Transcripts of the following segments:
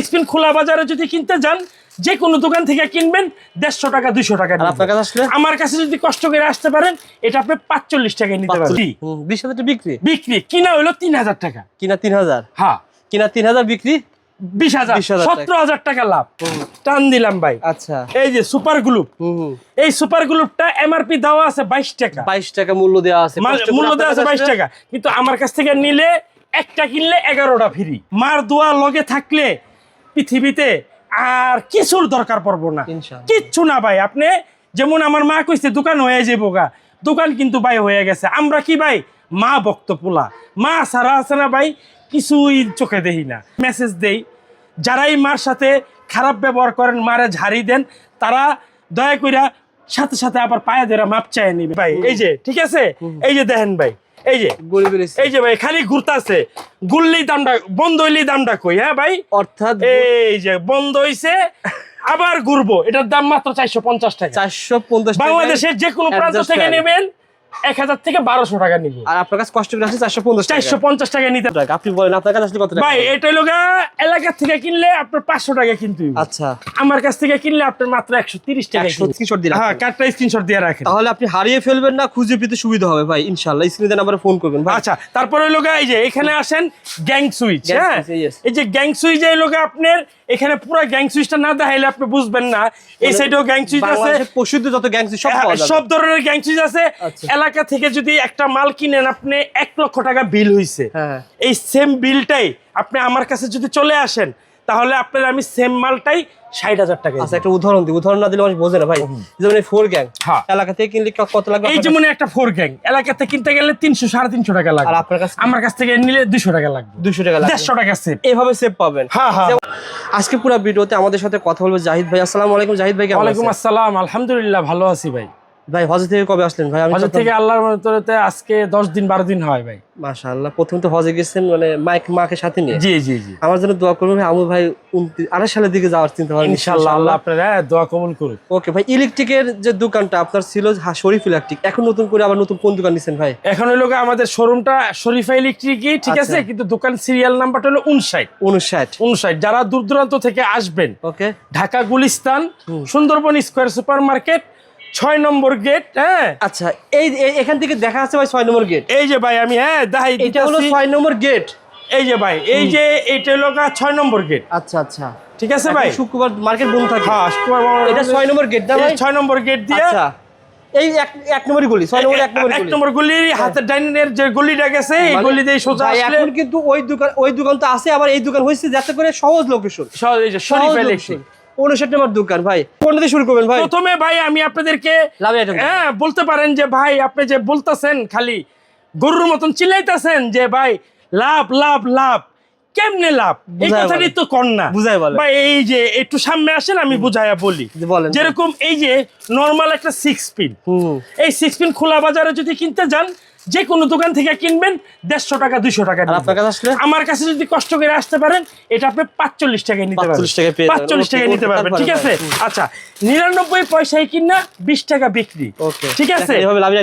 Spin খোলা বাজারে যদি কিনতে যান, যে কোনো দোকান থেকে কিনবেন 150 টাকা 200 টাকা। আপনার কাছে আসলে আমার কাছে যদি কষ্ট করে আসতে পারেন, এটা আপনি 45 টাকায় নিতে পারবেন। 20,000 টাকা বিক্রি, বিক্রি কিনা হলো 3000 টাকা, কিনা 3000, হ্যাঁ কিনা 3000, বিক্রি 20,000, 17,000 টাকা লাভ। টান দিলাম ভাই। আচ্ছা, এই যে সুপার গ্লুপ, এই সুপার গ্লুপটা এমআরপি দেওয়া আছে 22 টাকা, 22 টাকা মূল্য দেওয়া আছে, মূল্য দেওয়া আছে 22 টাকা, কিন্তু আমার কাছ থেকে নিলে একটা কিনলে 11টা ফ্রি। মার দোয়া লগে থাকলে পৃথিবীতে আর কিছুর দরকার পড়বো না, কিচ্ছু না ভাই। আপনি যেমন আমার মা কইছে দোকান হয়ে যাবো গা, দোকান কিন্তু ভাই হয়ে গেছে। আমরা কি ভাই মা ভক্ত পোলা, মা সারা আছে না ভাই, কিছুই চোখে দেখি না। মেসেজ দেই, যারাই মার সাথে খারাপ ব্যবহার করেন, মারে ঝাড়ি দেন, তারা দয়া কইরা সাথে সাথে আবার পায়ে ধরে মাপ চায় নিবে ভাই। এই যে ঠিক আছে, এই যে দেখেন ভাই, এই যে এই যে ভাই খালি ঘুরতাছে, গুললি দামটা বন্ধ হইলি দামটা কই, হ্যাঁ ভাই, অর্থাৎ এই যে বন্ধ হইছে আবার ঘুরবো, এটার দাম মাত্র 450 টাকা। 450 টাকা, বাংলাদেশের যে কোনো প্রান্ত থেকে নেবেন 1000 থেকে 1200 টাকা নিব। আর আপনার কাছে কষ্ট করে আসছে 450 টাকা নিতে। আপনি বলেন আপনার কাছে আসলে কত টাকা? ভাই এটা লোগা এলাকা থেকে কিনলে আপনার 500 টাকা কিনতে হবে। আচ্ছা, আমার কাছ থেকে কিনলে আপনার মাত্র 130 টাকা। স্ক্রিনশট দিন, হ্যাঁ, কার্ডটা স্ক্রিনশট দিয়ে রাখেন, তাহলে আপনি হারিয়ে ফেলবেন না, খুঁজে পেতে সুবিধা হবে ভাই। ইনশাআল্লাহ স্ক্রিনে নাম্বারে ফোন করবেন ভাই। আচ্ছা, তারপরে লোগা এই যে এখানে আসেন গ্যাং সুইচ। হ্যাঁ, yes. এই যে গ্যাং সুইচ এই লোগা আপনার এখানে পুরো গ্যাং সুইচটা না দেখাইলে আপনি বুঝবেন না। এই সাইডেও গ্যাং সুইচ আছে, বাংলাদেশের প্রসিদ্ধ যত গ্যাং সুইচ সব পাওয়া যাবে, সব ধরনের গ্যাং সুইচ আছে। আচ্ছা। এলাকা থেকে যদি একটা মাল কিনেন, আপনি 1 লক্ষ টাকা বিল হইছে, হ্যাঁ, এই সেম বিলটাই আপনি আমার কাছে যদি চলে আসেন, তাহলে আপনার আমি সেম মালটাই 60,000 টাকা। আচ্ছা, একটা উদাহরণ দিই, উদাহরণ না দিলে মানুষ বোঝে না ভাই। যেমন এই 4 গ্যাং এলাকা থেকে কিনলে কত লাগবে? এই যেমন একটা 4 গ্যাং এলাকাতে কিনতে গেলে 300 350 টাকা লাগবে, আর আপনার কাছে আমার কাছ থেকে নিলে 200 টাকা লাগবে, 200 টাকা লাগবে, 150 টাকা সেভ, এইভাবে সেভ পাবেন। হ্যাঁ হ্যাঁ। আজকে পুরো ভিডিওতে আমাদের সাথে কথা বলবো জাহিদ ভাই। আসসালামু আলাইকুম জাহিদ ভাই, কেমন আছেন? ওয়ালাইকুম আসসালাম, আলহামদুলিল্লাহ ভালো আছি ভাই। ভাই হজ থেকে কবে আসলেন ভাই? হজ থেকে আল্লাহর রহমতে আজকে 10 দিন 12 দিন হয় ভাই। মাশাআল্লাহ। প্রথম তো হজে গেছেন মানে মাকে সাথে নিয়ে। জি জি জি, আমার জন্য দোয়া করবেন ভাই। আমু ভাই 28 সালের দিকে যাওয়ার চিন্তা ভাবনা ইনশাআল্লাহ, আল্লাহ আপনার দোয়া কবুল করুক। ওকে ভাই, ইলেকট্রিকের যে দোকানটা আপনার ছিল শরীফ ইলেকট্রিক, এখন নতুন করে আবার নতুন কোন দোকান নিছেন ভাই? এখন হলো আমাদের শোরুমটা শরীফা ইলেকট্রিকই, ঠিক আছে, কিন্তু দোকান সিরিয়াল নাম্বারটা হলো 59। যারা দূর দূরান্ত থেকে আসবেন, okay, Dhaka Gulistan Sundarban square super market 6 number gate. হ্যাঁ, আচ্ছা, এই এখান থেকে দেখা যাচ্ছে ভাই 6 নম্বর গেট। এই যে ভাই আমি দেখাই, এটা হলো 6 নম্বর গেট। এই যে ভাই, এই যে এইটা হলো 6 নম্বর গেট। আচ্ছা আচ্ছা, ঠিক আছে ভাই, শুক্রবার মার্কেট বন্ধ থাকে। হ্যাঁ, এটা 6 নম্বর গেট না ভাই? 6 নম্বর গেট দিয়ে, আচ্ছা, এই এক নম্বরই গলি, 6 নম্বর 1 নম্বর গলি, হাতের ডাইনের যে গলিটা গেছে, এই গলি দিয়ে সোজা আসলে এখন কিন্তু ওই দোকান তো আছে, আবার এই দোকান হইছে যাতে করে সহজ লোকেশন। এই যে শরীফা ইলেকট্রিক 59 নম্বর দোকান ভাই। কোন দিয়ে শুরু করবেন ভাই? প্রথমে ভাই আমি আপনাদেরকে লাভ আইটেম, হ্যাঁ বলতে পারেন যে ভাই আপনি যে বলতাছেন খালি গরুর মতন চিল্লাইতাছেন যে ভাই লাভ লাভ লাভ, কেমনে লাভ? এই কথাটি তো কর না, বুঝাই বলে ভাই। এই যে একটু সামনে আসেন, আমি বুঝাইয়া বলি। যেরকম এই যে নরমাল একটা 6 পিন, এই 6 পিন খোলা বাজারে যদি কিনতে যান, যে কোনো দোকান থেকে কিনবেন 150 টাকা 200 টাকা। আপনার কাছে আসলে আমার কাছে যদি কষ্ট করে আসতে পারেন, এটা আপনি 45 টাকায় নিতে পারবেন, 45 টাকায় নিতে পারবেন, ঠিক আছে। আচ্ছা, 99 পয়সায় কিনা 20 টাকা বিক্রি, ঠিক আছে।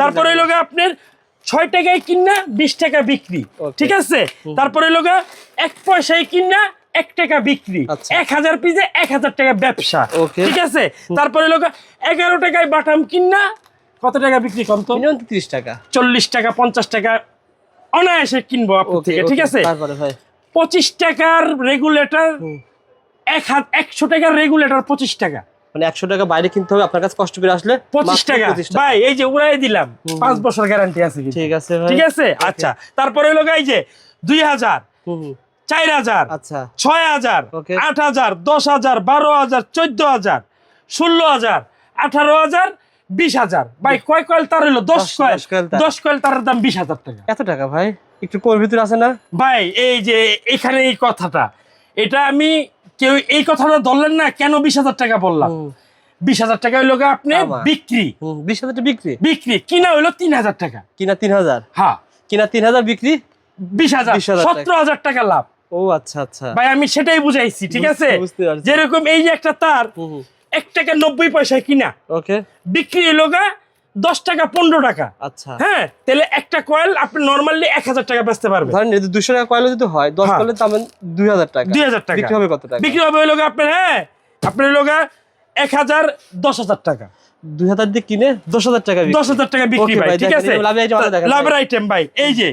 তারপরে লোক আপনার 6 টাকায় কিনা 20 টাকা বিক্রি, ঠিক আছে। তারপরে লোক 1 পয়সায় কিনা 1 টাকা বিক্রি, 1000 পিসে 1000 টাকা ব্যবসা, ঠিক আছে। তারপরে লোক 11 টাকায় বাটাম কিনা কত টাকা বিক্রি? কম তো 30 টাকা, 40 টাকা 50 টাকা অনায়াসে কিনবো আপনার থেকে, ঠিক আছে। তারপরে ভাই 25 টাকার রেগুলেটর, 100 টাকার রেগুলেটর 25 টাকা, মানে 100 টাকা বাইরে কিনতে হবে, আপনার কাছে কষ্ট করে আসলে 25 টাকা ভাই। এই যে উড়াই দিলাম, 5 বছর গ্যারান্টি আছে, ঠিক আছে ভাই, ঠিক আছে। আচ্ছা, তারপরে হলো এই যে 2000, 4000, আচ্ছা 6000, 8000, 10000, 12000, 14000, 16000, 18000, 20000 ভাই। কয় কয়েল তার হলো? 10 কয়েল তারের দাম 20,000 টাকা। এত টাকা ভাই? একটু কোর ভিতরে আছে না ভাই? এই যে এখানে এই কথাটা, এটা আমি কেউ এই কথাটা ধরলেন না কেন 20,000 টাকা বললাম? 20,000 টাকা হইলো আপনি বিক্রি, 20,000 টাকা বিক্রি কিনা হইলো 3000 টাকা, কিনা 3000, হ্যাঁ কিনা 3000, বিক্রি 20,000, 17,000 টাকা লাভ। ও আচ্ছা আচ্ছা ভাই, আমি সেটাই বুঝাইছি, ঠিক আছে। যেরকম এই যে একটা তার 1 টাকা 90 পয়সায় কিনা, ওকে, বিক্রি হইলো 10 টাকা 15 টাকা। আচ্ছা হ্যাঁ, তাহলে একটা কয়েল আপনি নরমালি 1000 টাকা বেচতে পারবেন। ধরেন যদি 200 টাকা কয়েল যদি হয় 10 কয়েলের দাম 2000 টাকা। 2000 টাকা বিক্রি হবে কত টাকা? বিক্রি হবে হলো আপনার, হ্যাঁ আপনার হলো 1000 10,000 টাকা। 2000 দিয়ে কিনে 10,000 টাকা বিক্রি। 10,000 টাকা বিক্রি Okay ভাই, ভাই, ঠিক দেখেন, আছে? এগুলো লাভের item আমাদের দেখেন লাভের ভাই। আইটেম ভাই, এই যে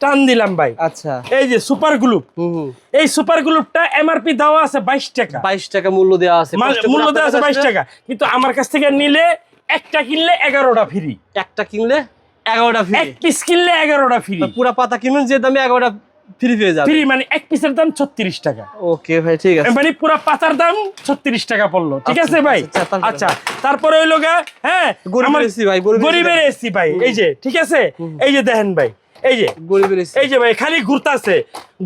টান দিলাম ভাই। আচ্ছা এই যে সুপার গ্লুপ, এই সুপার গ্লুপটা এমআরপি দেওয়া আছে 22 টাকা। 22 টাকা মূল্য দেওয়া আছে। কষ্ট করে মূল্য দেওয়া আছে আপনার 22 টাকা, কিন্তু আমার কাছ থেকে নিলে একটা কিনলে 11টা ফ্রি। একটা কিনলে 11টা ফ্রি। এক পিস কিনলে 11টা ফ্রি। পুরা পাতা কিনুন যে দামে 11টা ফ্রি পেয়ে যাবে। ফ্রি মানে এক পিসের দাম 36 টাকা। ওকে ভাই, ঠিক আছে। মানে পুরো পাতার দাম 36 টাকা পড়লো, ঠিক আছে ভাই? আচ্ছা, তারপরে হইলো হ্যাঁ গরিবের এসি ভাই, গরিবের এসি ভাই, এই যে ঠিক আছে, এই যে দেখেন ভাই, এই যে গরিবের এসি, এই যে ভাই খালি ঘুরতাছে,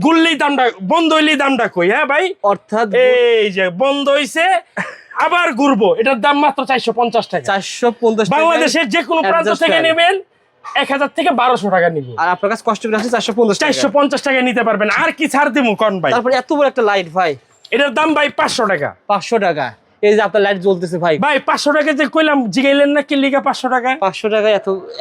গুললেই দামটা বন্ধ হইলেই দামটা কই, হ্যাঁ ভাই? অর্থাৎ এই যে বন্ধ হইছে আবার ঘুরবো, এটার দাম মাত্র 450 টাকা। 450 টাকা। বাংলাদেশের যে কোনো প্রান্ত Adjust থেকে হয়। নেবেন 1000 থেকে 1200 টাকা নিব। আর আপনার কাছে কষ্ট করে আছে 450 টাকা। 450 টাকা নিতে পারবেন, আর কি ছাড় দিমু কোন ভাই? তারপর এত বড় একটা লাইট ভাই, এটার দাম ভাই 500 টাকা। 500 টাকা। এই যে আপনার লাইট জ্বলতেছে ভাই, ভাই 500 টাকা যে কইলাম, জিগাইলেন না কি লিগা 500 টাকা? 500 টাকা।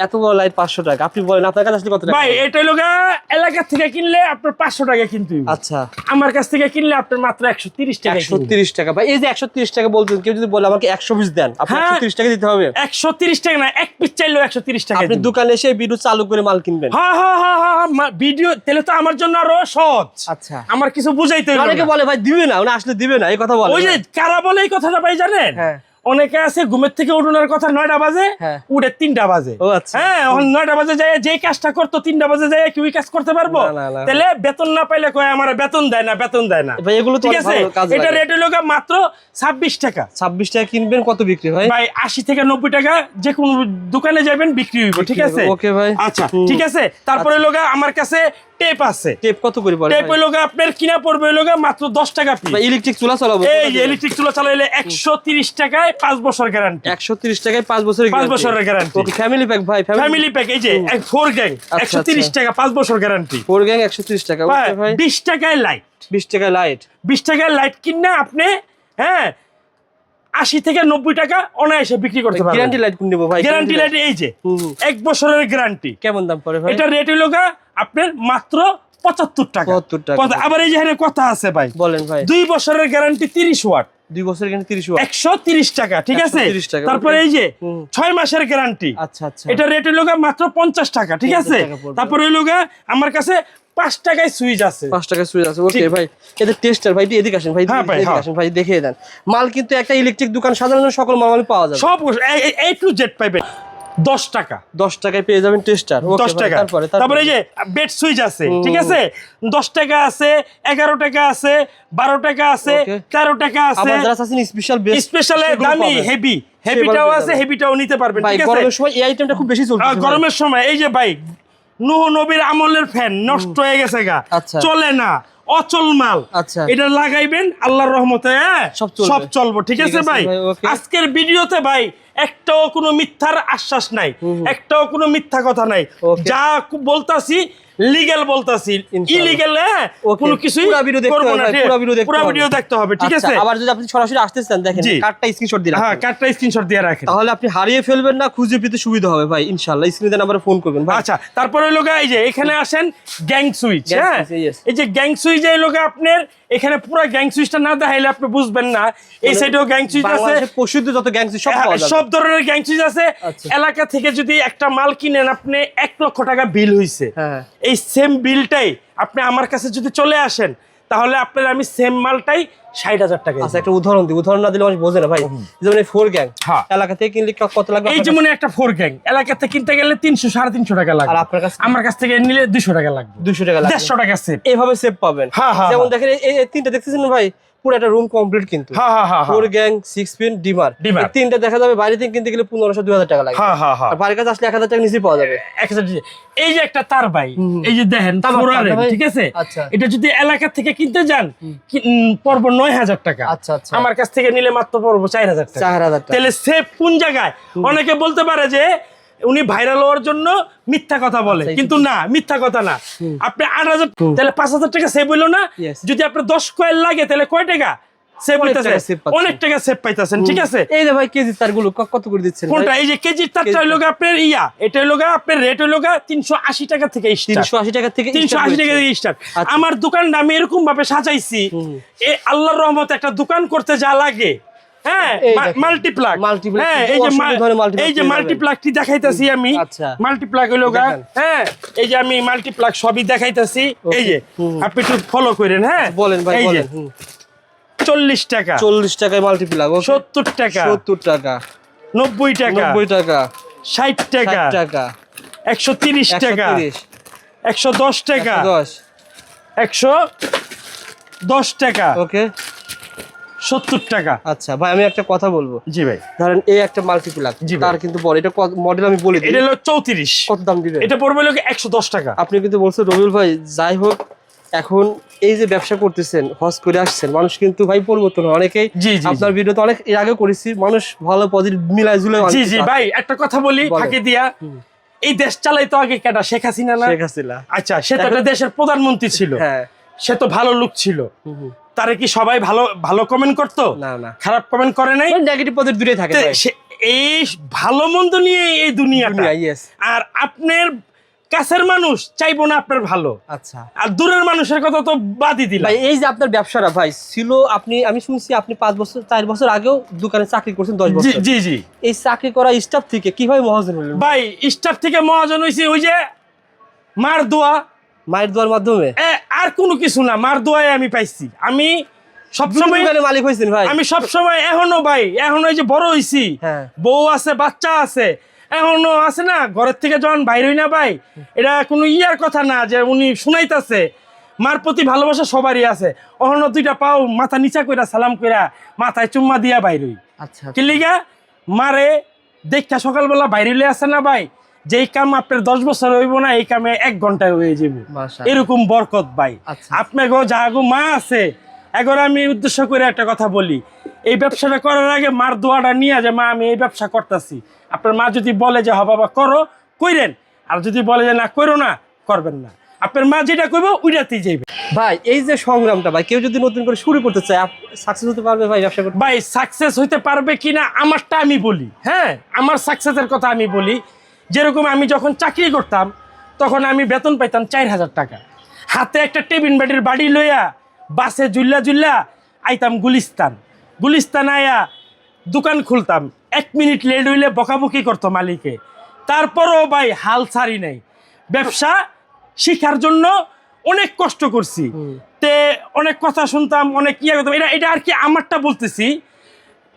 এত বড় লাইট 500 টাকা। আপনি বলেন আপনার কাছে আসলে কত টাকা? ভাই এটা লোগা এলাকা থেকে কিনলে আপনার 500 টাকা কিনতে হইব। আচ্ছা, আমার কাছ থেকে কিনলে আপনার মাত্র 130 টাকা। 130 টাকা ভাই। এই যে 130 টাকা বলছেন, কেউ যদি বলে আমাকে 100 পিস দেন, আপনি হ্যাঁ। 130 টাকা দিতে হবে। 130 টাকা না, এক পিস চাইলেও 130 টাকা। আপনি দোকানে এসে ভিডিও চালু করে মাল কিনবেন। হ্যাঁ হ্যাঁ হ্যাঁ হ্যাঁ, ভিডিও তাহলে তো আমার জন্য আরো সহজ। আচ্ছা, আমার কিছু বুঝাইতে হইব অনেকে না। বলে ভাই দিবে না, উনি আসলে দিবে না, এই কথা বলে। ওই যে কারা বলে এই কথাটা ভাই জানেন? হ্যাঁ। অনেকে আছে ঘুমের থেকে উঠোনার কথা 9টা বাজে, হ্যাঁ। উঠে 3টা বাজে। ও আচ্ছা। হ্যাঁ, এখন 9টা বাজে যায় যে কাজটা করতো 3টা বাজে যায় কি ওই কাজ করতে পারবো? না, না, না। তাহলে বেতন না পাইলে কয় আমার বেতন দেয় না, বেতন দেয় না। ভাই এগুলো তো ঠিক অনেক আছে, ভালো কাজে এটা লাগে। রেট হলো মাত্র 26 টাকা। 26 টাকা কিনবেন, কত বিক্রি হয়? ভাই 80 থেকে 90 টাকা যে কোনো দোকানে যাবেন বিক্রি হইব, ঠিক আছে? ওকে ভাই। আচ্ছা, ঠিক আছে। তারপরে লোগা আমার কাছে টেপ আছে। টেপ কত করে পড়ে? টেপ হইলো আপনার কিনা পড়বে হইলো মাত্র 10 টাকা পিস। ভাই ইলেকট্রিক চুলা চালাবো, এই ইলেকট্রিক চুলা চালাইলে 130 টাকায় 5 বছর গ্যারান্টি। 130 টাকায় 5 বছরের 5 বছরের গ্যারান্টি। ওকে, ফ্যামিলি প্যাক ভাই, ফ্যামিলি প্যাক, এই যে 4 গ্যাং আচ্ছা, 130 টাকা 5 বছর গ্যারান্টি। 4 গ্যাং 130 টাকা। ওকে ভাই, 20 টাকায় লাইট, 20 টাকায় লাইট। 20 টাকায় লাইট কিনে আপনি হ্যাঁ 80 থেকে 90 টাকা অনায়াসে বিক্রি করতে পারবেন। গ্যারান্টি লাইট কোন নেব ভাই? গ্যারান্টি লাইট এই যে 1 বছরের গ্যারান্টি। কেমন দাম পড়ে ভাই? এটা রেট হইলো আপনার মাত্র 75 টাকা। 75 টাকা। আবার এই যে এখানে কথা আছে ভাই, বলেন ভাই। 2 বছরের গ্যারান্টি 30 ওয়াট, 2 বছরের গ্যারান্টি 30 ওয়াট, 130 টাকা, ঠিক আছে? 130 টাকা। তারপরে এই যে 6 মাসের গ্যারান্টি, আচ্ছা আচ্ছা। এটা রেট হইলো মাত্র 50 টাকা, ঠিক আছে? 50 টাকা পড়বে। তারপরে হইলো আমার কাছে 5 টাকায় সুইচ আছে। 5 টাকা সুইচ আছে। ওকে ভাই, এদের টেস্টার ভাই, এদিকে আসেন ভাই, হ্যাঁ ভাই, এদিকে হ্যাঁ। আসেন ভাই, দেখিয়ে দেন। মাল কিন্তু একটা ইলেকট্রিক দোকান সাধারণ সকল মাল পাওয়া যাবে। সব A to Z পাইবেন 10 টাকা। 10 টাকায় পেয়ে যাবেন টেস্টার। 10 টাকা। তারপরে এই যে বেড সুইচ আছে, ঠিক আছে? 10 টাকা আছে, 11 টাকা আছে, 12 টাকা আছে, Okay. 13 টাকা আছে। আবার যারা আছেন স্পেশাল বেস্ট, স্পেশালে দামি হেভিটাও আছে, হেভিটাও নিতে পারবেন, ভাই ঠিক আছে? গরমের সময় এই আইটেমটা খুব বেশি চলছে। গরমের সময় এই যে ভাই নূহ নবীর আমলের ফ্যান নষ্ট হয়ে গেছে গা, আচ্ছা। চলে না, অচল মাল। আচ্ছা। এটা লাগাইবেন আল্লাহর রহমতে, সব চলবো, ঠিক আছে ভাই? okay. আজকের ভিডিওতে ভাই একটাও কোনো মিথ্যার আশ্বাস নাই, একটাও কোনো মিথ্যা কথা নাই। Okay. যা বলতাছি লিগ্যাল বলতাছি, ইনশাআল্লাহ। Illegal Okay. কোনো কিছুই পুরা ভিডিও দেখতে করবো হবে না, ভাই, পুরা ভিডিও দেখতে পুরা হবে। ভিডিও দেখতে হবে, ঠিক আচ্ছা, আছে? আবার যদি আপনি সরাসরি আসতে চান, দেখেন জি। কার্ডটা স্ক্রিনশট দিন। হ্যাঁ, কার্ডটা স্ক্রিনশট দিয়ে রাখেন। তাহলে আপনি হারিয়ে ফেলবেন না, খুঁজে পেতে সুবিধা হবে ভাই ইনশাআল্লাহ। স্ক্রিনে নাম্বারে ফোন করবেন ভাই। আচ্ছা, তারপরে এই যে এখানে আসেন গ্যাং সুইচ। Gang হ্যাঁ, switch, yes. এই যে গ্যাং সুইচ এই আপনার এখানে পুরো গ্যাং সুইচটা না দেখাইলে আপনি বুঝবেন না। এই সাইডেও গ্যাং সুইচ আছে, বাংলাদেশের প্রসিদ্ধ যত গ্যাং সুইচ সব পাওয়া যাবে। সব ধরনের গ্যাং সুইচ আছে। আচ্ছা। এলাকা থেকে যদি একটা মাল কিনেন আপনি 1 লক্ষ টাকা বিল হইছে, হ্যাঁ। এই সেম বিলটাই আপনি আমার কাছে যদি চলে আসেন তাহলে আপনার আমি সেম মালটাই 60,000 টাকা। আচ্ছা, একটা উদাহরণ দিই, উদাহরণ না দিলে মানুষ বোঝে না ভাই। যেমন এই 4 গ্যাং হ্যাঁ। এলাকা থেকে কিনলে কত লাগবে? এই যেমন একটা 4 গ্যাং এলাকাতে কিনতে গেলে 300 350 টাকা লাগবে, আর আপনার কাছে? আমার কাছ থেকে নিলে 200 টাকা লাগবে, 200 টাকা লাগবে, 150 টাকা সেভ। এভাবে সেভ পাবেন। হ্যাঁ, হ্যাঁ, যেমন হ্যাঁ। দেখেন এই তিনটা দেখতেছেন ভাই, পুরো একটা রুম কমপ্লিট কিন্তু। হ্যাঁ হ্যাঁ হ্যাঁ 4 গ্যাং 6 পিন ডিমার, ডিমার। এই তিনটা দেখা যাবে বাইরে থেকে কিনতে গেলে 1500 2000 টাকা লাগবে। হ্যাঁ হ্যাঁ হ্যাঁ। আর বাড়ির কাছে আসলে 1000 টাকা নিচে পাওয়া যাবে। এই যে একটা তার ভাই, এই যে দেখেন তামার ফোরারে, তার ভাই? ঠিক আছে? আচ্ছা। এটা যদি এলাকা থেকে কিনতে যান পড়বো 9000 টাকা। আচ্ছা, আচ্ছা। আমার কাছ থেকে নিলে মাত্র পড়বো 4000 টাকা। 4000 টাকা। তাহলে সেভ কোন জায়গায়? অনেকে বলতে পারে যে উনি ভাইরাল হওয়ার জন্য মিথ্যা কথা বলে, আচ্ছা, কিন্তু না, মিথ্যা কথা না। আপনি 8000, তাহলে 5000 টাকা সেভ হইলো না? Yes. যদি আপনার 10 কয়েল লাগে তাহলে কয় টাকা? সেভ অনেক হইতাছে, টাকা save পাচ্ছেন। অনেক টাকা সেভ পাইতাছেন, ঠিক আছে? এই যে ভাই কেজি তারগুলো কত করে দিচ্ছেন ভাই? কোনটা? এই যে কেজির তারটা হইলো গা আপনার এটা হইলো গা আপনার রেট হইলো গা 380 টাকা থেকে স্টার্ট। 380 টাকা থেকে 380 টাকা থেকে স্টার্ট। আচ্ছা। আমার দোকানটা আমি এরকম ভাবে সাজাইছি, এই আল্লাহর রহমতে একটা দোকান করতে যা লাগে, হ্যাঁ, এই দেখেন। মাল্টিপ্লাগ, Multiplag, হ্যাঁ, কিন্তু এই যে অসংখ্য ধরনের multiplag এই যে পেয়ে যাবেন। মাল্টিপ্লাগটি দেখাইতাছি আমি, আচ্ছা। মাল্টিপ্লাগ হইলো গা, দেখেন। হ্যাঁ, এই যে আমি মাল্টিপ্লাগ সবই দেখাইতাছি, এই যে আপনি একটু ফলো করেন, হ্যাঁ, বলেন ভাই এই যে বলেন। 40 টাকা, 40 টাকায় মাল্টিপ্লাগ, 70 টাকা, 70 টাকা, 90 টাকা, 90 টাকা, 60 টাকা, 60 টাকা, 130 টাকা, 130, 110 টাকা, 110, 110 টাকা, ওকে। 70 টাকা। আচ্ছা ভাই, আমি একটা কথা বলবো। জি ভাই, ধরেন এই একটা মাল্টিপ্লাগ, জি ভাই। তার কিন্তু বড় এটা মডেল আমি বলে দিই। এটা হলো 34, কত দাম দিবেন? এটা পড়বে হলো 110 টাকা। আপনি কিন্তু বলছেন রবিউল ভাই, যাই হোক এখন এই যে ব্যবসা করতেছেন, হজ করে আসছেন, মানুষ কিন্তু ভাই পরিবর্তন হয় অনেকেই। জি, জি, আপনার ভিডিও তো অনেক এর আগে করেছি, মানুষ ভালো পজিটিভ মিলাই ঝুলে জি জি ভাই, একটা কথা বলি বলেন। ফাঁকি দিয়া, এই দেশ চালাইতো আগে কেটা? শেখ হাসিনা না? শেখ হাসিনা। আচ্ছা, সে তো একটা দেশের প্রধানমন্ত্রী ছিল, হ্যাঁ। সে তো ভালো লোক ছিল, তারে কি সবাই ভালো ভালো কমেন্ট করতো? না না, খারাপ কমেন্ট করে নাই। নেগেটিভ পদের দূরে থাকে তে ভাই। এই ভালো মন্দ নিয়ে এই দুনিয়াটা, দুনিয়া, yes। আর আপনার কাছের মানুষ চাইবো না আপনার ভালো, আচ্ছা আর দূরের মানুষের কথা তো বাদই দিলাম। ভাই, এই যে আপনার ব্যবসাটা ভাই ছিল, আমি শুনছি আপনি 5 বছর 4 বছর আগেও দোকানে চাকরি করছেন 10 জি বছর। জি জি এই চাকরি করা স্টাফ থেকে কিভাবে মহাজন হলেন ভাই, স্টাফ থেকে মহাজন হয়েছে ওই যে মার দোয়া, মায়ের দোয়ার মাধ্যমে? আর কোনো কিছু না, মার দোয়ায় আমি পাইছি। আমি সবসময় দোকানের মালিক হয়েছেন ভাই? আমি সবসময় এখনো ভাই, এখনো এই যে বড় হইছি, হ্যাঁ। বউ আছে, বাচ্চা আছে, এখনো আছে না, ঘরের থেকে যখন বাইর হই না ভাই, এটা কোনো ইয়ার কথা না যে উনি শুনাইতাছে। মার প্রতি ভালোবাসা সবারই আছে, এখনো দুইটা পাও মাথা নিচা কইরা সালাম কইরা মাথায় চুম্মা দিয়া বাইর হই। আচ্ছা কি লিগা? মারে দেখা সকালবেলা বাইরে আছে না ভাই, যেই কাম আপনার 10 বছর হইব না, এই কামে 1 ঘন্টায় হয়ে যাব, মাশাআল্লাহ। এরকম বরকত ভাই। আচ্ছা। আপনার গো যাগো মা আছে, এখন আমি উদ্দেশ্য করে একটা কথা বলি, এই ব্যবসাটা করার আগে মার দোয়াটা নিয়ে, যে মা আমি এই ব্যবসা করতেছি, আপনার মা যদি বলে যে হ বাবা করো, কইরেন, আর যদি বলে যে না করো না, করবেন না, আপনার মা যেটা কইব ওইটাতেই যাইবে। ভাই এই যে সংগ্রামটা ভাই, কেউ যদি নতুন করে শুরু করতে চায়, সাকসেস হতে পারবে ভাই ব্যবসা করতে? ভাই সাকসেস হইতে পারবে কিনা আমারটা আমি বলি, হ্যাঁ, আমার সাকসেসের কথা আমি বলি। যেরকম আমি যখন চাকরি করতাম, তখন আমি বেতন পাইতাম 4000 টাকা, হাতে একটা টেবিন বাড়ির বাড়ি লইয়া বাসে জুল্লা জুল্লা আইতাম গুলিস্তান আয়া দোকান খুলতাম। 1 মিনিট লেট হইলে বকাবকি করতো মালিকে, তারপরও ভাই হাল ছাড়ি নাই। ব্যবসা শিখার জন্য অনেক কষ্ট করছি, তে অনেক কথা শুনতাম, অনেক ইয়ে করতাম, এটা আর কি আমারটা বলতেছি।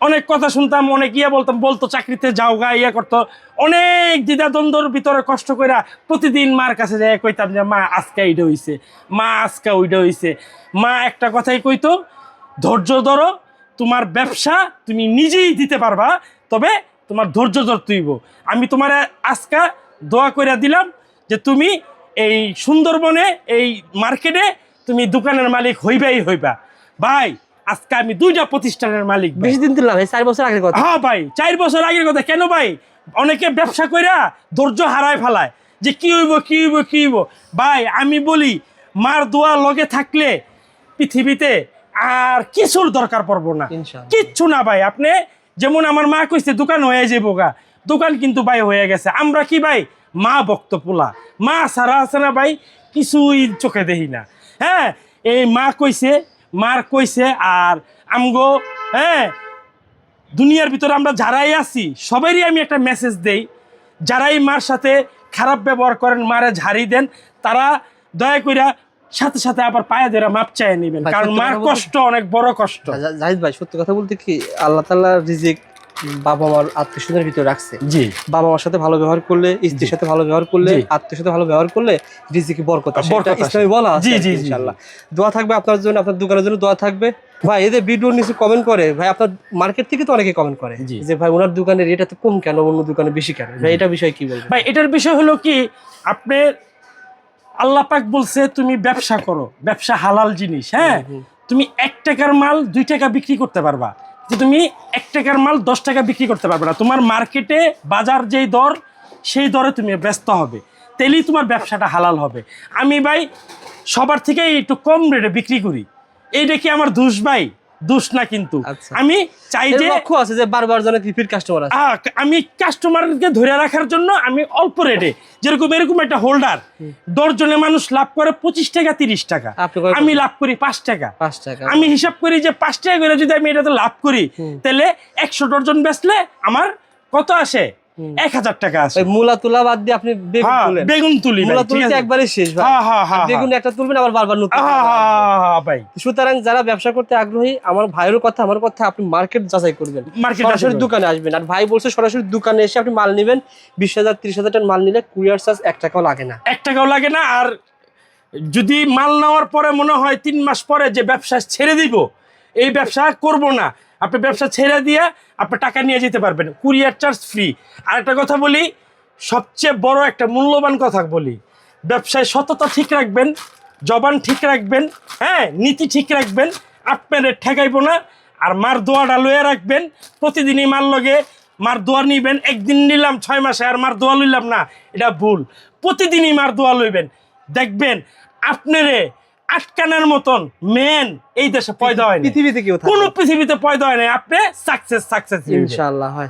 অনেক কথা শুনতাম, অনেক ইয়ে বলতো চাকরিতে যাও গা, ইয়ে করতো, অনেক দ্বিধাদ্বন্দ্বর ভিতরে কষ্ট করে প্রতিদিন মার কাছে যাই কইতাম যে মা আজকে এইটা হইছে, মা আজকে ওইটা হইছে। মা একটা কথাই কইতো, ধৈর্য ধরো, তোমার ব্যবসা তুমি নিজেই দিতে পারবা, তবে তোমার ধৈর্য ধরতে হইব। আমি তোমার আজকে দোয়া কইরা দিলাম যে তুমি এই সুন্দরবনে এই মার্কেটে তুমি দোকানের মালিক হইবা। ভাই আজকে আমি 2টা প্রতিষ্ঠানের মালিক। বেশি দিন দিলাম ভাই, 4 বছর আগের কথা। হ্যাঁ ভাই, 4 বছর আগের কথা। কেন ভাই? অনেকে ব্যবসা কইরা ধৈর্য হারায় ফেলায়, যে কি হইব। ভাই আমি বলি, মার দোয়া লগে থাকলে পৃথিবীতে আর কিছুর দরকার পড়বো না, ইনশাআল্লাহ। কিচ্ছু না ভাই। আপনি যেমন আমার মা কইছে দোকান হয়ে যাবো গা, দোকান কিন্তু ভাই হয়ে গেছে। আমরা কি ভাই মা ভক্ত পোলা, মা সারা আছে না ভাই, কিছুই চোখে দেখি না। হ্যাঁ, এই মা কইছে, মার কইছে, আর আমগো হ্যাঁ দুনিয়ার ভিতরে আমরা যারাই আছি সবারই আমি একটা মেসেজ দেই, যারাই মার সাথে খারাপ ব্যবহার করেন, মারে ঝাড়ি দেন, তারা দয়া কইরা সাথে সাথে আবার পায়ে ধরে মাপ চাইয়ে নেবেন, ভাই, কারণ সত্যি মার কথা বলতে- কষ্ট অনেক বড় কষ্ট। জাহিদ ভাই, সত্যি কথা বলতে কি, আল্লাহ তাআলা রিজিক বাবা মার আত্মীয় স্বজনের ভিতরে রাখছে। জি, বাবা মার সাথে ভালো ব্যবহার করলে, স্ত্রীর সাথে ভালো ব্যবহার করলে, জি। আত্মীয় সাথে ভালো ব্যবহার করলে রিজিকে বরকত আসে। বরকত এটা আসে। ইসলামে বলা আছে। জি, আর কি, জি, জি, ইনশাআল্লাহ। দোয়া থাকবে আপনার জন্য, আপনার দোকানের জন্য দোয়া থাকবে। ভাই এদের ভিডিওর নিচে কমেন্ট করে, ভাই আপনার মার্কেট থেকে তো অনেকে কমেন্ট করে জি। যে ভাই ওনার দোকানের এটা তো কম কেন, অন্য দোকানে বেশি কেন? ভাই এটা বিষয়ে কি বলবেন? ভাই এটার বিষয় হলো কি, আপনার আল্লাহ পাক বলছে তুমি ব্যবসা করো, ব্যবসা হালাল জিনিস। হ্যাঁ, তুমি 1 টাকার মাল 2 টাকা বিক্রি করতে পারবা, যে তুমি 1 টাকার মাল 10 টাকা বিক্রি করতে পারবে না। তোমার মার্কেটে বাজার যেই দর, সেই দরে তুমি ব্যস্ত হবে, তেলেই তোমার ব্যবসাটা হালাল হবে। আমি ভাই সবার থেকে একটু কম রেটে বিক্রি করি, এইটা কি আমার দোষ ভাই? দোষ না কিন্তু আচ্ছা। আমি চাই এর যে লক্ষ্য আছে যে বারবার যেন রিপিট কাস্টমার আসে। আমি কাস্টমারকে ধরে রাখার জন্য আমি অল্প রেটে, যেরকম এরকম একটা হোল্ডার দশজনে মানুষ লাভ করে 25 টাকা 30 টাকা, আপনি কয় আমি লাভ করি 5 টাকা। 5 টাকা। আমি হিসাব করি যে 5 টাকা করে যদি আমি এটাতে লাভ করি তাহলে 100 ডজন বেচলে আমার কত আসে, 1000 টাকা আসে। ওই মূলা তুলা বাদ দিয়ে আপনি বেগুন হ্যাঁ, তুলেন। বেগুন তুলি ভাই, মূলা ঠিক তুলতে আছে? একবারে শেষ ভাই। হ্যাঁ, হ্যাঁ, হ্যাঁ, বেগুন একটা তুলবেন আবার বারবার নতুন করে আসবে। ভাই সুতরাং যারা ব্যবসা করতে আগ্রহী, আমার ভাইয়ের কথা আমার কথা, আপনি মার্কেট যাচাই করবেন, মার্কেট সরাসরি দোকানে আসবেন। আর ভাই বলছে সরাসরি দোকানে এসে আপনি মাল নেবেন, 20,000 30,000 টাকা মাল নিলে কুরিয়ার চার্জ 1 টাকাও লাগে না। 1 টাকাও লাগে না। আর যদি মাল নেওয়ার পরে মনে হয় 3 মাস পরে যে ব্যবসা ছেড়ে দিব, এই ব্যবসা করব না, আপনি ব্যবসা ছেড়ে দিয়ে আপনি টাকা নিয়ে যেতে পারবেন, কুরিয়ার চার্জ ফ্রি। আর একটা কথা বলি, সবচেয়ে বড় একটা মূল্যবান কথা বলি, ব্যবসায় সততা ঠিক রাখবেন, জবান ঠিক রাখবেন, হ্যাঁ, নীতি ঠিক রাখবেন, আপনার ঠেকাইব না। আর মার দোয়াটা লয়ে রাখবেন, প্রতিদিনই মার লগে মার দোয়া নিবেন। একদিন নিলাম 6 মাসে আর মার দোয়া লইলাম না, এটা ভুল। প্রতিদিনই মার দোয়া লইবেন, দেখবেন আপনারে আটকানোর মতন মেন এই দেশে পয়দা হয় না, পৃথিবীতে কেউ থাকে কোন না। পৃথিবীতে পয়দা হয় না। আপনি সাকসেস ইনশাআল্লাহ হয়।